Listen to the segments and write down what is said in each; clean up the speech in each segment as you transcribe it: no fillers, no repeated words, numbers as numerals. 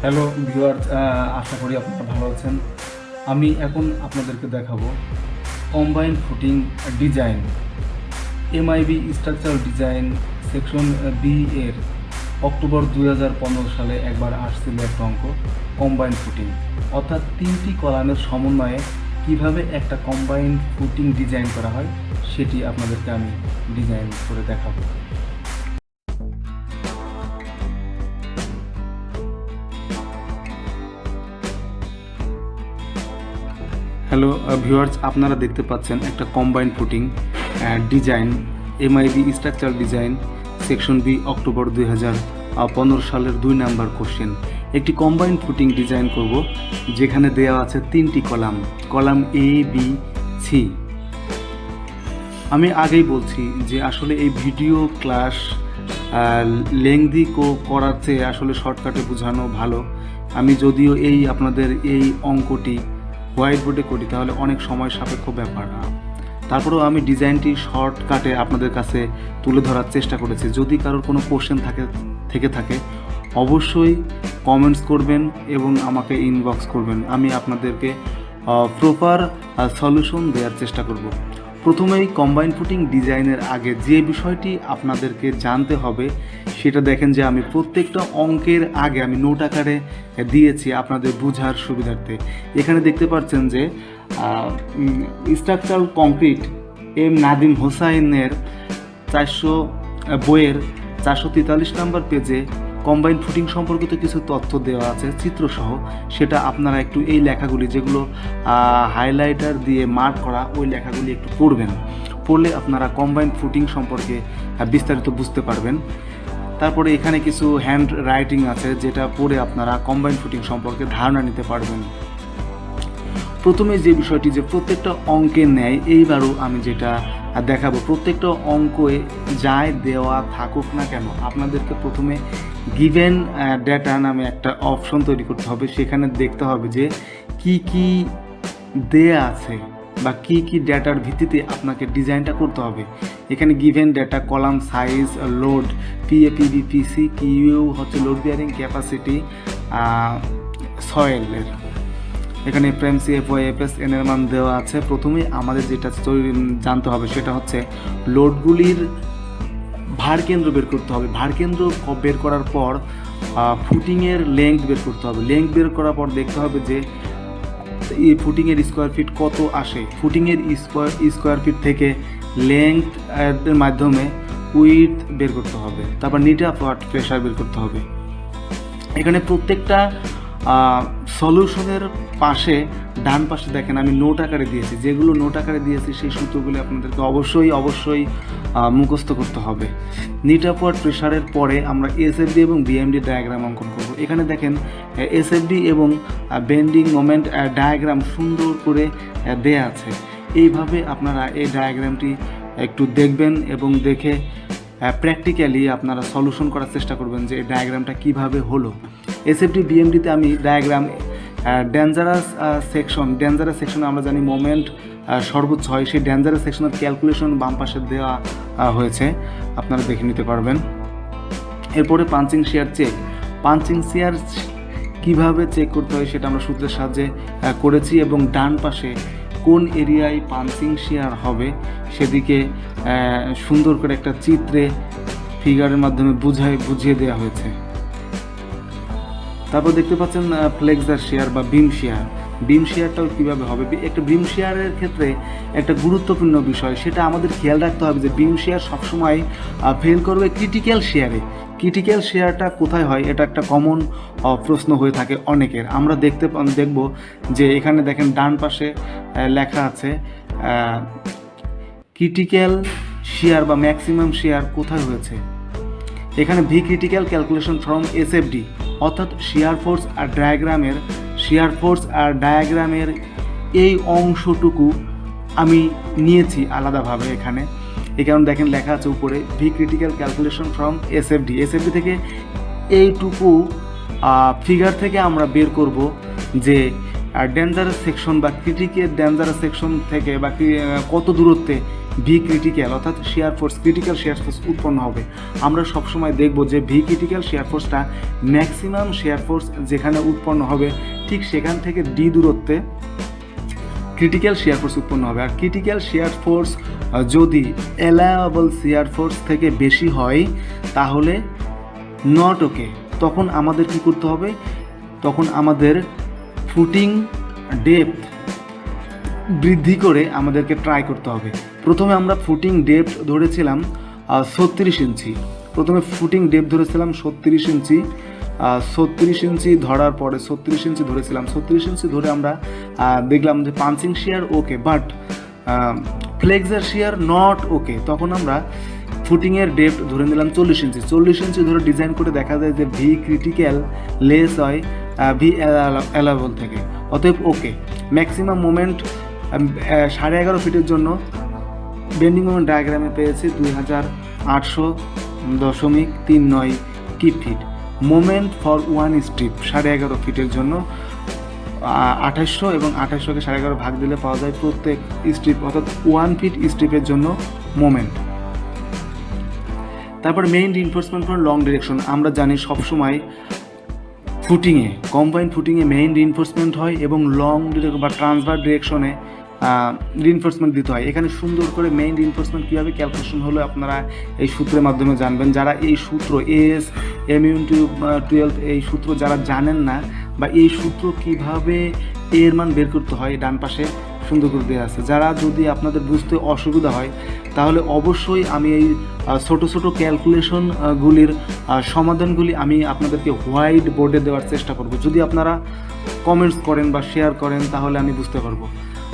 Hello viewers, আশা করি আপনারা ভালো আছেন। আমি এখন আপনাদেরকে দেখাবো combined footing design, MIB structural design section B এর অক্টোবর 2015 সালে একবার আসছিল একটা অঙ্ক, কম্বাইন্ড ফুটিং, অর্থাৎ 3টি কলামের সমন্বয়ে কিভাবে একটা কম্বাইন্ড ফুটিং ডিজাইন করা হয় সেটি আপনাদেরকে আমি ডিজাইন করে দেখাবো। হ্যালো ভিউয়ার্স, আপনারা দেখতে পাচ্ছেন একটা combined footing design, MIB structural design section B October 2015 সালের 2 নাম্বার কোশ্চেন। একটি কম্বাইন্ড ফুটিং ডিজাইন করব যেখানে দেওয়া আছে 3টি কলাম এ বি সি। আমি আগেই বলছি যে আসলে এই ভিডিও ক্লাস লেংদি করার চেয়ে আসলে শর্টকাটে বোঝানো ভালো। আমি যদিও আপনাদের এই অঙ্কটি হোয়াইট বোর্ডে করি তাহলে অনেক সময় সাপেক্ষ ব্যাপার, তারপরেও আমি ডিজাইনটি শর্টকাটে আপনাদের কাছে তুলে ধরার চেষ্টা করেছি। যদি কারোর কোনো কোশ্চেন থেকে থাকে অবশ্যই কমেন্টস করবেন এবং আমাকে ইনবক্স করবেন, আমি আপনাদেরকে প্রপার সলিউশন দেওয়ার চেষ্টা করব। প্রথমেই কম্বাইন্ড ফুটিং ডিজাইনের আগে যে বিষয়টি আপনাদেরকে জানতে হবে সেটা দেখেন যে আমি প্রত্যেকটা অঙ্কের আগে আমি নোট আকারে দিয়েছি আপনাদের বোঝার সুবিধার্থে। এখানে দেখতে পাচ্ছেন যে স্ট্রাকচারাল কংক্রিট এম নাদিম হোসাইনের 400 বইয়ের 443 নম্বর পেজে কম্বাইন্ড ফুটিং সম্পর্কিত কিছু তথ্য দেওয়া আছে চিত্রসহ। সেটা আপনারা একটু এই লেখাগুলি যেগুলো হাইলাইটার দিয়ে মার্ক করা, ওই লেখাগুলি একটু পড়লে আপনারা কম্বাইন্ড ফুটিং সম্পর্কে বিস্তারিত বুঝতে পারবেন। তারপরে এখানে কিছু হ্যান্ড রাইটিং আছে যেটা পড়ে আপনারা কম্বাইন্ড ফুটিং সম্পর্কে ধারণা নিতে পারবেন। প্রথমে যে বিষয়টি যে প্রত্যেকটা অঙ্কে নেয়, এইবারও আমি যেটা দেখাবো, প্রত্যেকটা অঙ্কে যাই দেওয়া থাকুক না কেন আপনাদেরকে প্রথমে গিভেন ডেটা নামে একটা অপশন তৈরি করতে হবে। সেখানে দেখতে হবে যে কি কি দেয়া আছে বা কি কি ডেটার ভিত্তিতে আপনাকে ডিজাইনটা করতে হবে। এখানে given data, column size, load, PAPB, PC, Q হচ্ছে লোড বিয়ারিং ক্যাপাসিটি সয়েলের, এখানে প্রেম সিএফওয়াই এফএস এন এর মান দেওয়া আছে। প্রথমেই আমাদের যেটা জানতে হবে সেটা হচ্ছে লোডগুলির ভার কেন্দ্র বের করতে হবে। ভার কেন্দ্র বের করার পর ফুটিংয়ের লেংথ বের করতে হবে। লেংথ বের করার পর দেখতে হবে যে এই ফুটিংয়ের স্কোয়ার ফিট কত আসে। ফুটিংয়ের স্কোয়ার ফিট থেকে লেংথ এর মাধ্যমে উইডথ বের করতে হবে। তারপর নিট অফ প্রেশার বের করতে হবে। এখানে প্রত্যেকটা সলিউশনের পাশে ডান পাশে দেখেন আমি নোট আকারে দিয়েছি, যেগুলো নোট আকারে দিয়েছি সেই সূত্রগুলো আপনাদেরকে অবশ্যই মুখস্থ করতে হবে। নিট আপওয়ার্ড প্রেশারের পরে আমরা এসএফডি এবং বিএমডি ডায়াগ্রাম অঙ্কন করব। এখানে দেখেন এসএফডি এবং বেন্ডিং মোমেন্ট ডায়াগ্রাম সুন্দর করে দেয়া আছে। এইভাবে আপনারা এই ডায়াগ্রামটি একটু দেখবেন এবং দেখে প্র্যাকটিক্যালি আপনারা সলিউশন করার চেষ্টা করবেন যে এই ডায়াগ্রামটা কীভাবে হলো। এসএফডি বিএমডিতে আমি ডায়াগ্রাম ডেঞ্জারাস সেকশনে আমরা জানি মোমেন্ট সর্বোচ্চ হয়, সেই ডেঞ্জারাস সেকশনের ক্যালকুলেশন বাম পাশে দেওয়া হয়েছে, আপনারা দেখে নিতে পারবেন। এরপরে পাঞ্চিং শেয়ার কীভাবে চেক করতে হয় সেটা আমরা সূত্রের সাহায্যে করেছি এবং ডান পাশে কোন এরিয়ায় পাঞ্চিং শেয়ার হবে সেদিকে সুন্দর করে একটা চিত্রে ফিগারের মাধ্যমে বুঝিয়ে দেওয়া হয়েছে। তারপর দেখতে পাচ্ছেন ফ্লেক্সার শেয়ার বা বিম শেয়ারটাও কীভাবে হবে। একটা বিম শেয়ারের ক্ষেত্রে একটা গুরুত্বপূর্ণ বিষয় সেটা আমাদের খেয়াল রাখতে হবে যে বিম শেয়ার সবসময় ফেল করবে ক্রিটিক্যাল শেয়ারটা কোথায় হয়, এটা একটা কমন প্রশ্ন হয়ে থাকে অনেকের। আমরা দেখব যে এখানে দেখেন ডান পাশে লেখা আছে ক্রিটিক্যাল শেয়ার বা ম্যাক্সিমাম শেয়ার কোথায় হয়েছে। এখানে V critical calculation from SFD, অর্থাৎ শেয়ার ফোর্স আর ডায়াগ্রামের এই অংশটুকু আমি নিয়েছি আলাদাভাবে। এখানে এই কারণে দেখেন লেখা আছে উপরে V critical calculation from SFD থেকে এইটুকু ফিগার থেকে আমরা বের করব যে ডেঞ্জারাস সেকশন বা ক্রিটিক্যাল ডেঞ্জারাস সেকশন থেকে বা কত দূরত্বে ভি ক্রিটিক্যাল অর্থাৎ shear force, critical shear force উৎপন্ন হবে। আমরা সবসময় দেখব যে ভি ক্রিটিক্যাল শেয়ার ফোর্সটা ম্যাক্সিমাম শেয়ার ফোর্স যেখানে উৎপন্ন হবে ঠিক সেখান থেকে ডি দূরত্বে ক্রিটিক্যাল শেয়ার ফোর্স উৎপন্ন হবে। আর ক্রিটিক্যাল শেয়ার ফোর্স যদি অ্যালাওয়েবল শেয়ার ফোর্স থেকে বেশি হয় তাহলে নট ওকে। তখন আমাদের কি করতে হবে? তখন আমাদের ফুটিং ডেপথ বৃদ্ধি করে আমাদেরকে ট্রাই করতে হবে। প্রথমে আমরা ফুটিং ডেপথ ধরেছিলাম 36 ইঞ্চি। প্রথমে ফুটিং ডেপথ ধরেছিলাম 36 ইঞ্চি। 36 ইঞ্চি ধরার পরে 36 ইঞ্চি ধরেছিলাম। 36 ইঞ্চি ধরে আমরা দেখলাম যে punching share okay, but flexor share not okay. তখন আমরা ফুটিংয়ের ডেপথ ধরে নিলাম 40 ইঞ্চি। 40 ইঞ্চি ধরে ডিজাইন করে দেখা যায় যে ভি ক্রিটিক্যাল লেস হয় ভি অ্যালাওয়েবল থেকে, অতএব ওকে। ম্যাক্সিমাম মোমেন্ট 11.5 ফিটের জন্য বেন্ডিং মোমেন্ট ডায়াগ্রামে পেয়েছি 2800.39 kip feet. Moment for one strip 11.5 ফিটের জন্য 2800 এবং 2800কে 11.5 ভাগ দিলে পাওয়া যায় প্রত্যেক স্ট্রিপ অর্থাৎ 1 ফিট স্ট্রিপের জন্য মোমেন্ট। তারপর main reinforcement for long direction. আমরা জানি সবসময় ফুটিংয়ে, কম্বাইন্ড ফুটিংয়ে মেইন রিইনফোর্সমেন্ট হয় এবং লং ডিরেকশন বা ট্রান্সভার ডিরেকশনে রিইনফোর্সমেন্ট দিতে হয়। এখানে সুন্দর করে মেইন রিইনফোর্সমেন্ট কীভাবে ক্যালকুলেশন হলো আপনারা এই সূত্রের মাধ্যমে জানবেন। যারা এই সূত্র AS AMIEB 12 এই সূত্র যারা জানেন না বা এই সূত্র কিভাবে এর মান বের করতে হয় ডান পাশে সুন্দর করে দেওয়া আছে। যারা যদি আপনাদের বুঝতে অসুবিধা হয় তাহলে অবশ্যই আমি এই ছোটো ছোটো ক্যালকুলেশনগুলির সমাধানগুলি আমি আপনাদেরকে হোয়াইট বোর্ডে দেওয়ার চেষ্টা করব। যদি আপনারা কমেন্টস করেন বা শেয়ার করেন তাহলে আমি বুঝতে পারবো।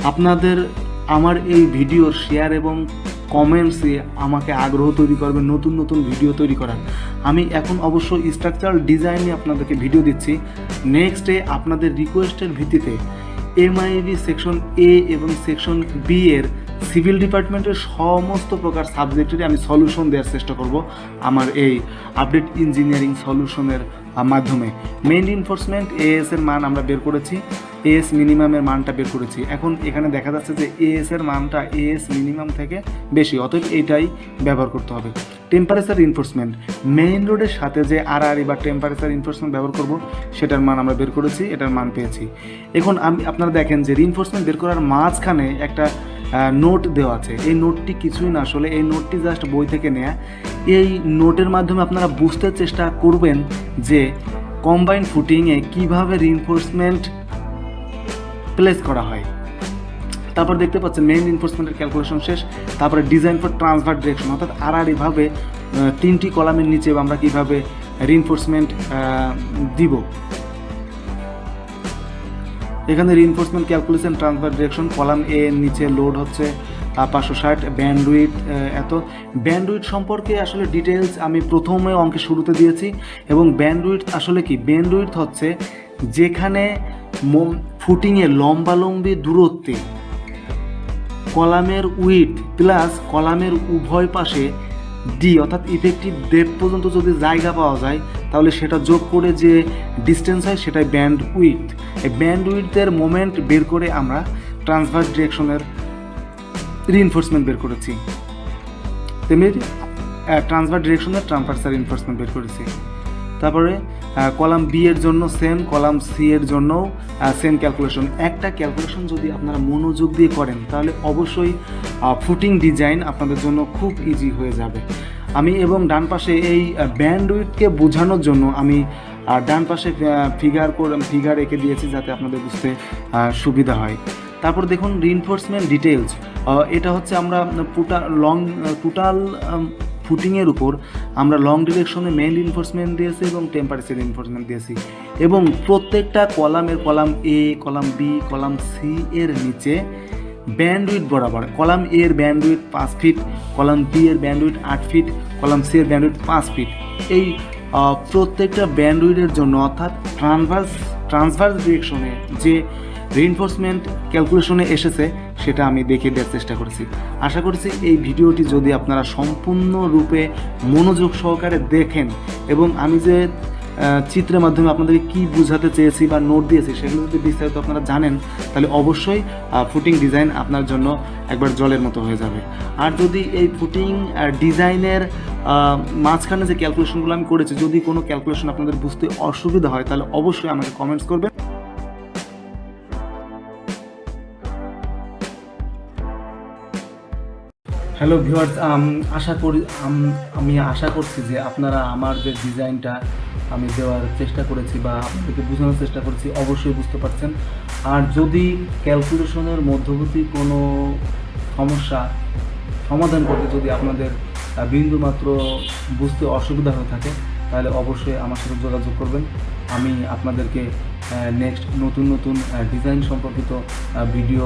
আপনাদের আমার এই ভিডিওর শেয়ার এবং কমেন্টসে আমাকে আগ্রহ তৈরি করবে নতুন নতুন ভিডিও তৈরি করার। আমি এখন অবশ্য স্ট্রাকচারাল ডিজাইনে আপনাদেরকে ভিডিও দিচ্ছি। নেক্সটে আপনাদের রিকোয়েস্টের ভিত্তিতে MIEB সেকশন A এবং সেকশন B এর সিভিল ডিপার্টমেন্টের সমস্ত প্রকার সাবজেক্টেরই আমি সলিউশন দেওয়ার চেষ্টা করব আমার এই আপডেট ইঞ্জিনিয়ারিং সলিউশনের মাধ্যমে। মেইন রিইনফোর্সমেন্ট AS এর মান আমরা বের করেছি, AS মিনিমামের মানটা বের করেছি। এখন এখানে দেখা যাচ্ছে যে AS এর মানটা AS মিনিমাম থেকে বেশি, অতএব এইটাই ব্যবহার করতে হবে। টেম্পারেচার রিইনফোর্সমেন্ট, মেইন রোডের সাথে যে RRE বা টেম্পারেচার রিইনফোর্সমেন্ট ব্যবহার করব সেটার মান আমরা বের করেছি, এটার মান পেয়েছি। এখন আপনারা দেখেন যে রিইনফোর্সমেন্ট বের করার মাঝখানে একটা নোট দেওয়া আছে। এই নোটটি কিছুই না, আসলে এই নোটটি জাস্ট বই থেকে নেয়া। এই নোটের মাধ্যমে আপনারা বুঝতে চেষ্টা করবেন যে কম্বাইন্ড ফুটিংয়ে কীভাবে রিইনফোর্সমেন্ট প্লেস করা হয়। তারপর দেখতে পাচ্ছেন মেইন রিইনফোর্সমেন্টের ক্যালকুলেশন শেষ। তারপরে ডিজাইন ফর ট্রান্সভার ডিরেকশন অর্থাৎ RRE ভাবে 3টি কলামের নিচে আমরা কীভাবে রিইনফোর্সমেন্ট দিব। এখানে reinforcement calculation transverse direction column A এর নিচে লোড হচ্ছে 560, ব্যান্ডউইথ এত। ব্যান্ডউইথ সম্পর্কে আসলে ডিটেলস আমি প্রথমে অঙ্কের শুরুতে দিয়েছি। এবং ব্যান্ডউইথ আসলে কি? ব্যান্ডউইথ হচ্ছে যেখানে ফুটিংয়ে লম্বালম্বি দূরত্বে কলামের উইথ প্লাস কলামের উভয় পাশে ডি অর্থাৎ ইফেক্টিভ ডেপথ পর্যন্ত যদি জায়গা পাওয়া যায় তাহলে সেটা যোগ করে যে ডিস্টেন্স হয় সেটাই ব্যান্ড উইথ। এই ব্যান্ড উইথের মোমেন্ট বের করে আমরা ট্রান্সভার ডিরেকশনের রিইনফোর্সমেন্ট বের করেছি, তেমনি ট্রান্সভার ডিরেকশনের ট্রান্সভার্সাল রিইনফোর্সমেন্ট বের করেছি। তারপরে কলাম B এর জন্য সেম, কলাম C এর জন্যও সেম ক্যালকুলেশন। একটা ক্যালকুলেশন যদি আপনারা মনোযোগ দিয়ে করেন তাহলে অবশ্যই ফুটিং ডিজাইন আপনাদের জন্য খুব ইজি হয়ে যাবে। আমি এবং ডান পাশে এই ব্যান্ডউইথকে বোঝানোর জন্য আমি ডান পাশে ফিগার এঁকে দিয়েছি যাতে আপনাদের বুঝতে সুবিধা হয়। তারপর দেখুন রিইনফোর্সমেন্ট ডিটেলস। এটা হচ্ছে আমরা টোটাল ফুটিংয়ের উপর আমরা লং ডিরেকশনে মেইন রিইনফোর্সমেন্ট দিয়েছি এবং টেম্পারেচার রিইনফোর্সমেন্ট দিয়েছি। এবং প্রত্যেকটা column A, column B, column C এর নিচে ব্যান্ডউইথ বরাবর কলাম A এর ব্যান্ডউইথ 5 ফিট, কলাম B এর ব্যান্ডউইথ 8 ফিট, কলাম C এর ব্যান্ডউইথ 5 ফিট। এই প্রত্যেকটা ব্যান্ডউইথের জন্য অর্থাৎ ট্রান্সভার্স ডিরেকশনে যে রিইনফোর্সমেন্ট ক্যালকুলেশনে এসেছে সেটা আমি দেখিয়ে দেওয়ার চেষ্টা করেছি। আশা করছি এই ভিডিওটি যদি আপনারা সম্পূর্ণরূপে মনোযোগ সহকারে দেখেন এবং আমি যে চিত্রের মাধ্যমে আপনাদেরকে কী বোঝাতে চেয়েছি বা নোট দিয়েছি সেগুলো যদি বিস্তারিত আপনারা জানেন, তাহলে অবশ্যই ফুটিং ডিজাইন আপনার জন্য একবার জলের মতো হয়ে যাবে। আর যদি এই ফুটিং ডিজাইনের মাঝখানে যে ক্যালকুলেশনগুলো আমি করেছি, যদি কোনো ক্যালকুলেশন আপনাদের বুঝতে অসুবিধা হয়, তাহলে অবশ্যই আমাকে কমেন্টস করবেন। হ্যালো ভিউয়ার্স, আমি আশা করছি যে আপনারা আমার যে ডিজাইনটা আমি দেওয়ার চেষ্টা করেছি বা আপনাদেরকে বোঝানোর চেষ্টা করেছি অবশ্যই বুঝতে পারছেন। আর যদি ক্যালকুলেশনের মধ্যবর্তী কোনো সমস্যা সমাধান করতে যদি আপনাদের বিন্দুমাত্র বুঝতে অসুবিধা হয়ে থাকে, তাহলে অবশ্যই আমার সাথে যোগাযোগ করবেন। আমি আপনাদেরকে নেক্সট নতুন নতুন ডিজাইন সম্পর্কিত ভিডিও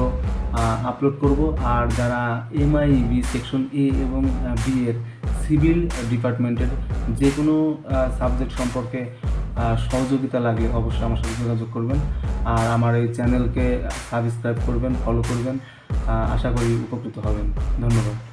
আপলোড করব। আর যারা এমআইবি সেকশন এ এবং বি এর সিভিল ডিপার্টমেন্টের যে কোনো সাবজেক্ট সম্পর্কে সহযোগিতা লাগলে অবশ্যই আমার সাথে যোগাযোগ করবেন। আর আমার এই চ্যানেলকে সাবস্ক্রাইব করবেন, ফলো করবেন। আশা করি উপকৃত হবেন। ধন্যবাদ।